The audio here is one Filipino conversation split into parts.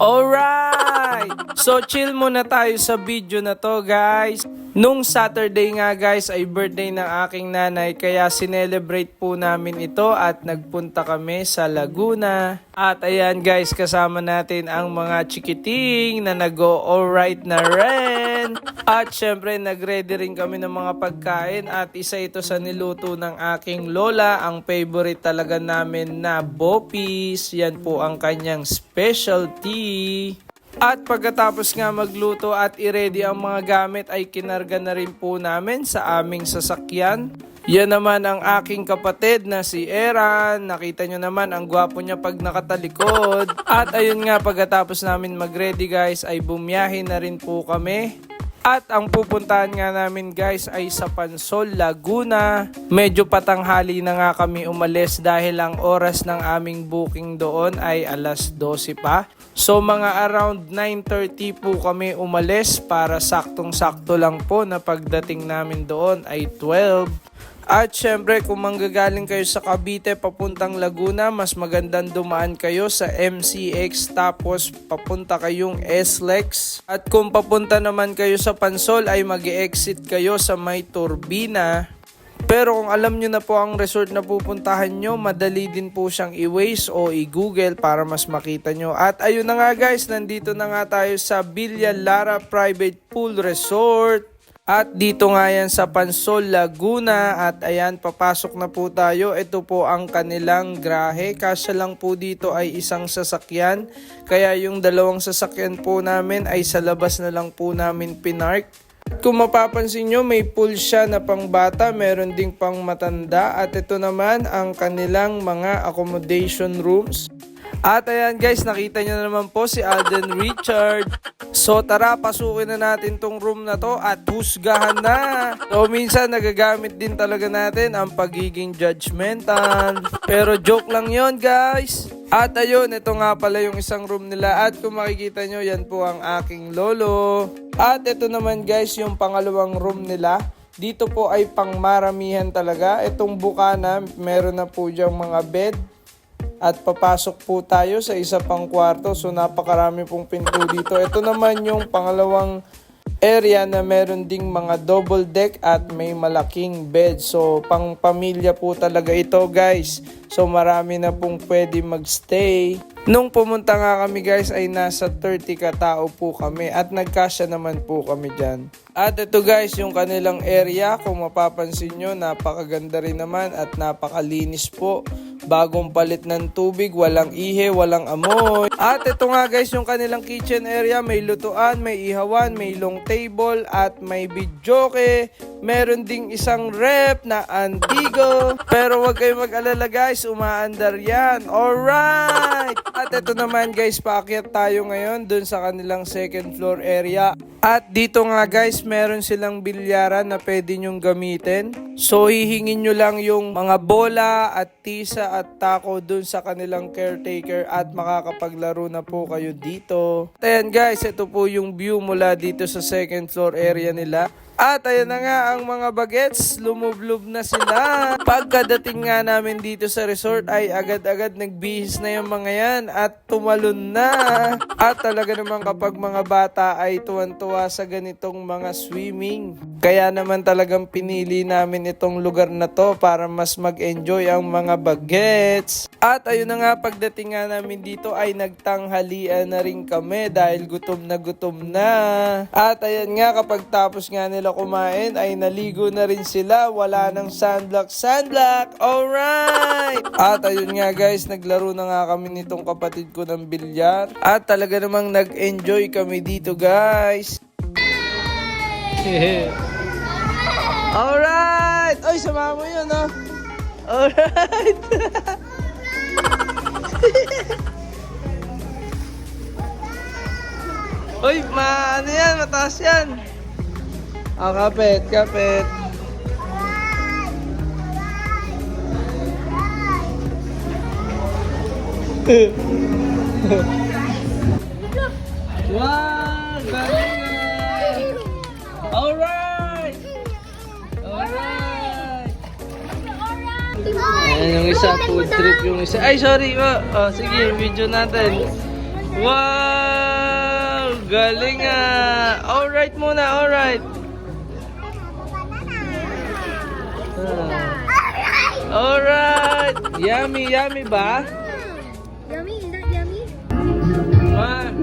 Alright! So chill muna tayo sa video na to guys. Nung Saturday nga guys ay birthday ng aking nanay kaya sinelebrate po namin ito at nagpunta kami sa Laguna. At ayan guys, kasama natin ang mga chikiting na nag-go alright na rin. At syempre nag-ready rin kami ng mga pagkain at isa ito sa niluto ng aking lola. Ang favorite talaga namin na bopis. Yan po ang kanyang specialty. At pagkatapos nga magluto at i-ready ang mga gamit ay kinarga na rin po namin sa aming sasakyan. Yan naman ang aking kapatid na si Eran. Nakita nyo naman ang gwapo niya pag nakatalikod. At ayun nga, pagkatapos namin mag-ready guys ay bumiyahe na rin po kami. At ang pupuntahan nga namin guys ay sa Pansol, Laguna. Medyo patanghali na nga kami umalis dahil ang oras ng aming booking doon ay alas 12 pa. So mga around 9:30 po kami umalis para saktong-sakto lang po na pagdating namin doon ay 12. At syempre kung manggagaling kayo sa Cavite papuntang Laguna, mas magandang dumaan kayo sa MCX tapos papunta kayong SLEX. At kung papunta naman kayo sa Pansol ay mag-exit kayo sa May Turbina. Pero kung alam nyo na po ang resort na pupuntahan nyo, madali din po siyang i-Waze o i-Google para mas makita nyo. At ayun na nga guys, nandito na nga tayo sa Villa Lara Private Pool Resort. At dito nga yan sa Pansol, Laguna. At ayan, papasok na po tayo. Ito po ang kanilang grahe. Kasya lang po dito ay isang sasakyan. Kaya yung dalawang sasakyan po namin ay sa labas na lang po namin pinark. Kung mapapansin nyo, may pool siya na pang bata, meron ding pang matanda. At ito naman ang kanilang mga accommodation rooms. At ayan guys, nakita nyo na naman po si Alden Richard. So tara, pasukin na natin tong room na to at husgahan na. So minsan nagagamit din talaga natin ang pagiging judgmental. Pero joke lang yon guys. At ayun, ito nga pala yung isang room nila. At kung makikita nyo, yan po ang aking lolo. At ito naman guys, yung pangalawang room nila. Dito po ay pangmaramihan talaga. Itong bukana, meron na po diyang mga bed. At papasok po tayo sa isa pang kwarto. So napakarami pong pinto dito. Ito naman yung pangalawang area na meron ding mga double deck at may malaking bed. So pang pamilya po talaga ito guys. So marami na pong pwede magstay. Nung pumunta nga kami guys ay nasa 30 katao po kami at nagkasya naman po kami dyan. At ito guys yung kanilang area, kung mapapansin nyo napakaganda rin naman at napakalinis po. Bagong palit ng tubig, walang ihe, walang amoy. At ito nga guys yung kanilang kitchen area, may lutuan, may ihawan, may long table at may videoke. Meron ding isang rep na antigo. Pero wag kayong mag-alala guys, umaandar yan. Alright! At ito naman guys, paakyat tayo ngayon dun sa kanilang second floor area. At dito nga guys, meron silang bilyaran na pwede nyong gamitin. So hihingin nyo lang yung mga bola at tisa at tako dun sa kanilang caretaker at makakapaglaro na po kayo dito. At ayan guys, ito po yung view mula dito sa second floor area nila. At ayan na nga ang mga bagets, lumublob na sila. Pagkadating nga namin dito sa resort ay agad-agad nagbihis na yung mga yan at tumalon na. At talaga naman kapag mga bata ay tuwan-tuwa sa ganitong mga swimming. Kaya naman talagang pinili namin itong lugar na to para mas mag-enjoy ang mga bagets. At ayun na nga, pagdating nga namin dito ay nagtanghalian na rin kami dahil gutom na. At ayan nga, kapag tapos nga nila kumain ay naligo na rin sila, wala nang sunblock. Alright! At ayun nga guys, naglaro na nga kami nitong kapatid ko ng bilyar at talaga namang nag-enjoy kami dito guys. Alright! Oy, sama mo yun oh. Alright! Oy, ano yan? Mataas yan. Kapit. Wow, galing. Alright. Ayan yung isa, food trip yung isa. Ay, sorry. Sige, video natin. Wow! Galing ah. Alright muna, alright. Alright. Yummy, yummy ba? Yummy? Is that yummy? One.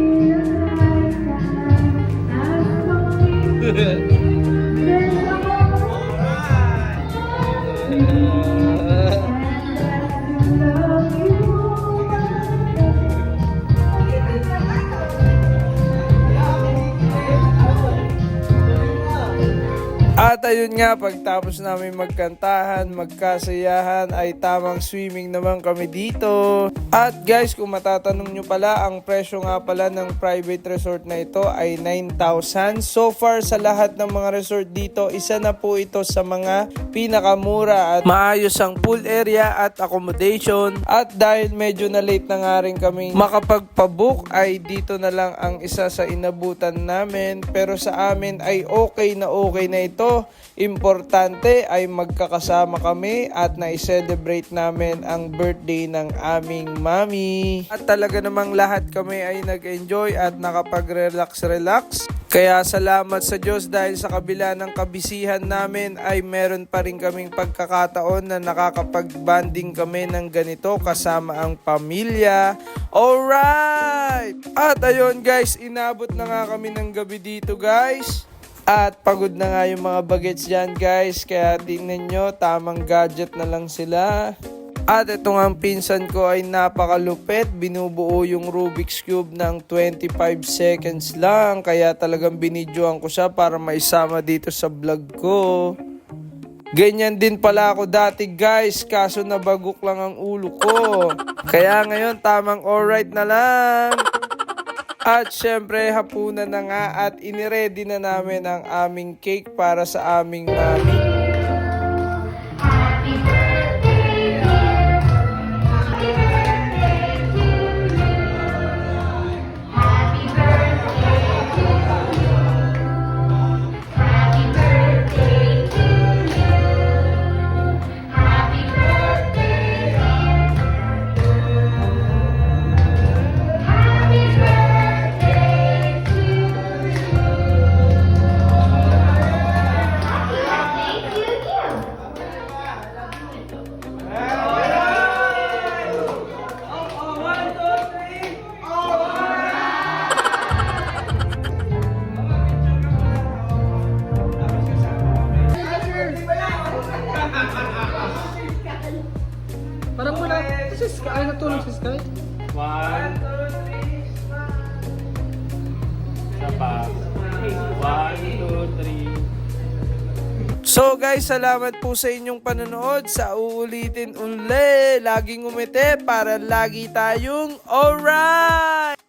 At ayun nga, pagtapos namin magkantahan, magkasayahan, ay tamang swimming naman kami dito. At guys, kung matatanong nyo pala, ang presyo nga pala ng private resort na ito ay 9,000. So far sa lahat ng mga resort dito, isa na po ito sa mga pinakamura at maayos ang pool area at accommodation. At dahil medyo na late na nga rin kami makapagpabook, ay dito na lang ang isa sa inabutan namin. Pero sa amin ay okay na ito. Importante ay magkakasama kami at na-celebrate namin ang birthday ng aming mami. At talaga namang lahat kami ay nag-enjoy at nakapag-relax. Kaya salamat sa Diyos dahil sa kabila ng kabisihan namin ay meron pa rin kaming pagkakataon na nakakapag-banding kami ng ganito kasama ang pamilya. Alright! At ayun guys, inabot na nga kami ng gabi dito guys. At pagod na nga yung mga bagets dyan guys. Kaya tingnan nyo, tamang gadget na lang sila. At ito nga ang pinsan ko ay napakalupit. Binubuo yung Rubik's Cube ng 25 seconds lang. Kaya talagang binidyoan ko siya para maisama dito sa vlog ko. Ganyan din pala ako dati guys. Kaso nabagok lang ang ulo ko. Kaya ngayon tamang alright na lang. At syempre, hapunan na nga at iniready na namin ang aming cake para sa aming mami. Parang wala. Si Sky, ay natulog si Sky. 1, 2, 3. Isa pa. 1, 2, 3. So guys, salamat po sa inyong panonood. Sa uulitin uli, laging umite para lagi tayong alright!